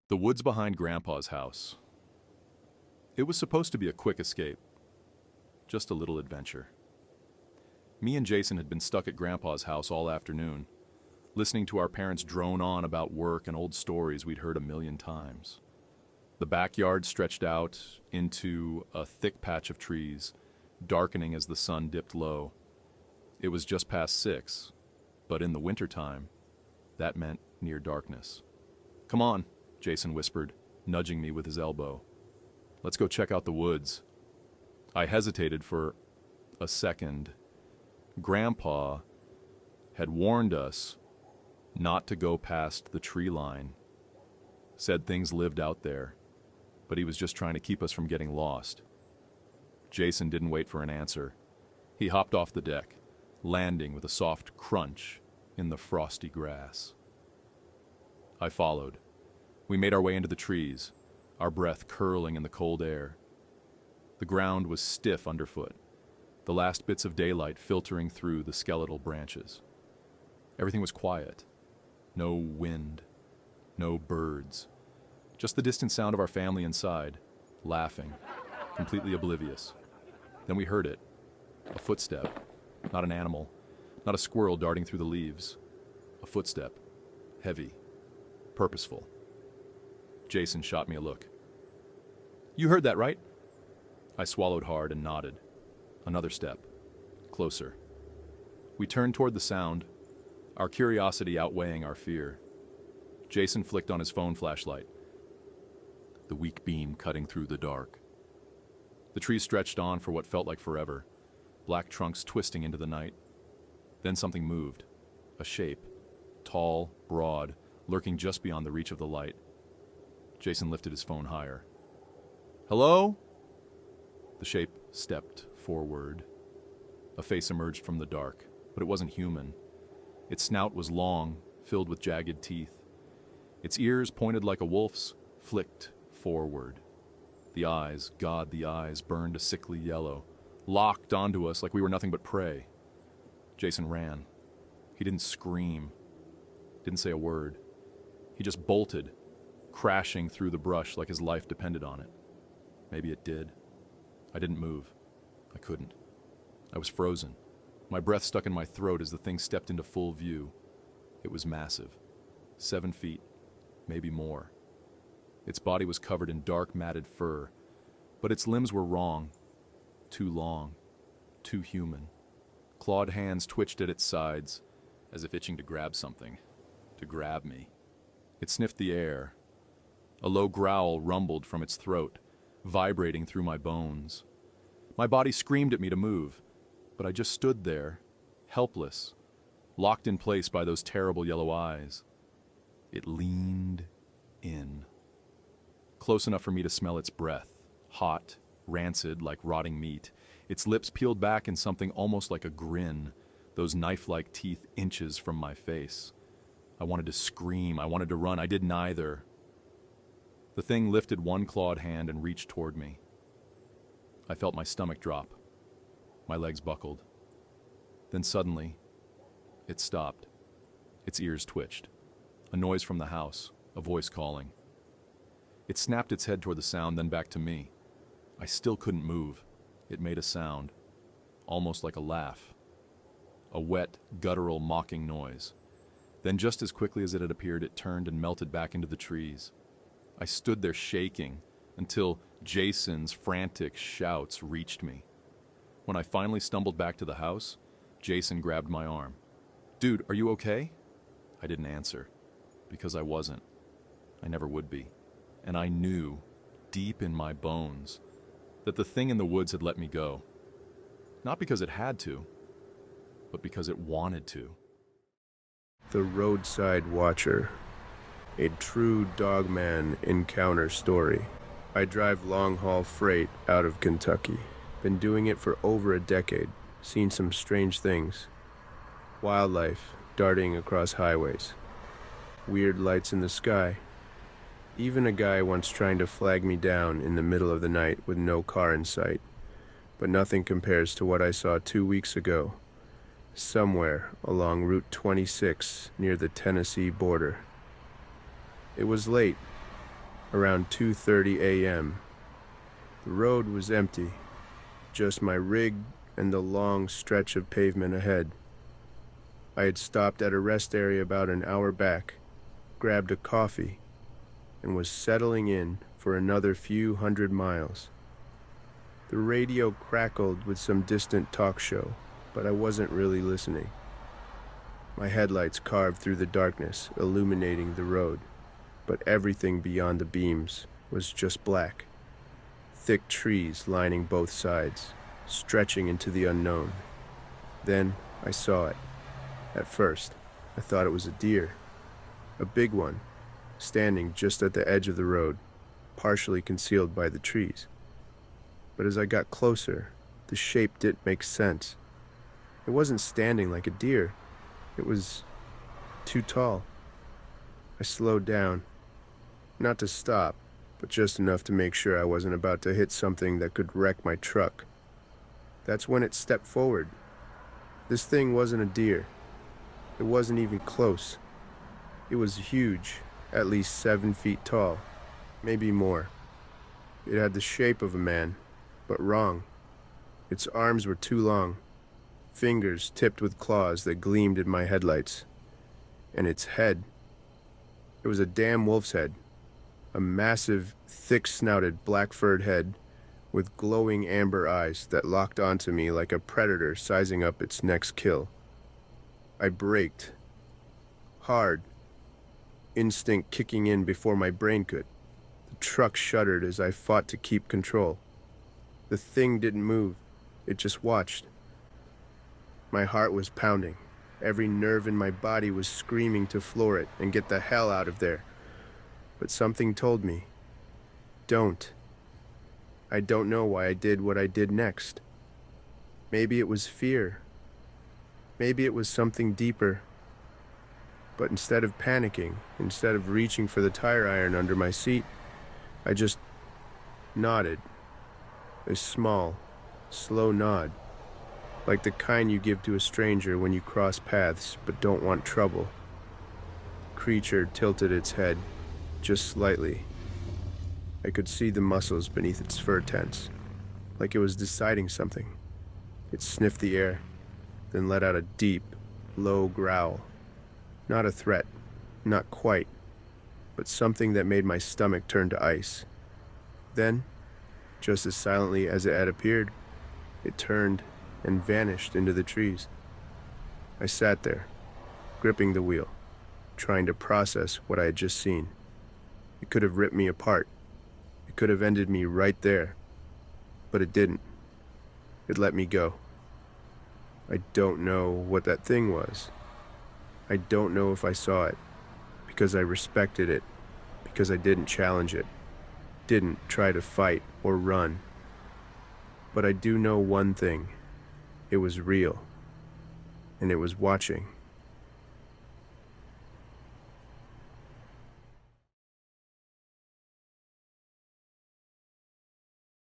The woods behind Grandpa's house. It was supposed to be a quick escape. Just a little adventure. Me and Jason had been stuck at Grandpa's house all afternoon, listening to our parents drone on about work and old stories we'd heard a million times. The backyard stretched out into a thick patch of trees, darkening as the sun dipped low. It was just past 6, but in the wintertime, that meant near darkness. "Come on," Jason whispered, nudging me with his elbow. "Let's go check out the woods." I hesitated for a second. Grandpa had warned us not to go past the tree line, said things lived out there, but he was just trying to keep us from getting lost. Jason didn't wait for an answer. He hopped off the deck, landing with a soft crunch in the frosty grass. I followed. We made our way into the trees, our breath curling in the cold air. The ground was stiff underfoot, the last bits of daylight filtering through the skeletal branches. Everything was quiet. No wind, no birds. Just the distant sound of our family inside, laughing, completely oblivious. Then we heard it. A footstep. Not an animal, not a squirrel darting through the leaves. A footstep. Heavy. Purposeful. Jason shot me a look. "You heard that, right?" I swallowed hard and nodded. Another step. Closer. We turned toward the sound, our curiosity outweighing our fear. Jason flicked on his phone flashlight, the weak beam cutting through the dark. The trees stretched on for what felt like forever, black trunks twisting into the night. Then something moved. A shape. Tall, broad, lurking just beyond the reach of the light. Jason lifted his phone higher. "Hello?" The shape stepped forward. A face emerged from the dark, but it wasn't human. Its snout was long, filled with jagged teeth. Its ears, pointed like a wolf's, flicked forward. The eyes, God, the eyes, burned a sickly yellow, locked onto us like we were nothing but prey. Jason ran. He didn't scream, didn't say a word. He just bolted, crashing through the brush like his life depended on it. Maybe it did. I didn't move. I couldn't. I was frozen. My breath stuck in my throat as the thing stepped into full view. It was massive. 7 feet, maybe more. Its body was covered in dark, matted fur, but its limbs were wrong. Too long. Too human. Clawed hands twitched at its sides, as if itching to grab something. To grab me. It sniffed the air. A low growl rumbled from its throat, vibrating through my bones. My body screamed at me to move, but I just stood there, helpless, locked in place by those terrible yellow eyes. It leaned in. Close enough for me to smell its breath, hot, rancid like rotting meat. Its lips peeled back in something almost like a grin, those knife-like teeth inches from my face. I wanted to scream, I wanted to run, I did neither. The thing lifted one clawed hand and reached toward me. I felt my stomach drop. My legs buckled. Then suddenly, it stopped. Its ears twitched. A noise from the house, a voice calling. It snapped its head toward the sound, then back to me. I still couldn't move. It made a sound, almost like a laugh. A wet, guttural, mocking noise. Then just as quickly as it had appeared, it turned and melted back into the trees. I stood there shaking until Jason's frantic shouts reached me. When I finally stumbled back to the house, Jason grabbed my arm. "Dude, are you okay?" I didn't answer, because I wasn't. I never would be. And I knew, deep in my bones, that the thing in the woods had let me go. Not because it had to, but because it wanted to. The Roadside Watcher. A true Dogman encounter story. I drive long-haul freight out of Kentucky. Been doing it for over a decade. Seen some strange things. Wildlife darting across highways. Weird lights in the sky. Even a guy once trying to flag me down in the middle of the night with no car in sight. But nothing compares to what I saw 2 weeks ago, somewhere along Route 26 near the Tennessee border. It was late, around 2:30 a.m. The road was empty, just my rig and the long stretch of pavement ahead. I had stopped at a rest area about an hour back, grabbed a coffee, and was settling in for another few hundred miles. The radio crackled with some distant talk show, but I wasn't really listening. My headlights carved through the darkness, illuminating the road, but everything beyond the beams was just black. Thick trees lining both sides, stretching into the unknown. Then I saw it. At first, I thought it was a deer, a big one, standing just at the edge of the road, partially concealed by the trees. But as I got closer, the shape didn't make sense. It wasn't standing like a deer. It was too tall. I slowed down, not to stop, but just enough to make sure I wasn't about to hit something that could wreck my truck. That's when it stepped forward. This thing wasn't a deer. It wasn't even close. It was huge, at least 7 feet tall, maybe more. It had the shape of a man, but wrong. Its arms were too long, fingers tipped with claws that gleamed in my headlights. And its head, it was a damn wolf's head. A massive, thick-snouted, black-furred head with glowing amber eyes that locked onto me like a predator sizing up its next kill. I braked. Hard. Instinct kicking in before my brain could. The truck shuddered as I fought to keep control. The thing didn't move. It just watched. My heart was pounding. Every nerve in my body was screaming to floor it and get the hell out of there. But something told me, don't. I don't know why I did what I did next. Maybe it was fear. Maybe it was something deeper. But instead of panicking, instead of reaching for the tire iron under my seat, I just nodded. A small, slow nod, like the kind you give to a stranger when you cross paths but don't want trouble. The creature tilted its head, just slightly. I could see the muscles beneath its fur tense, like it was deciding something. It sniffed the air, then let out a deep, low growl. Not a threat, not quite, but something that made my stomach turn to ice. Then, just as silently as it had appeared, it turned and vanished into the trees. I sat there, gripping the wheel, trying to process what I had just seen. It could have ripped me apart. It could have ended me right there. But it didn't. It let me go. I don't know what that thing was. I don't know if I saw it, because I respected it, because I didn't challenge it, didn't try to fight or run. But I do know one thing. It was real, and it was watching.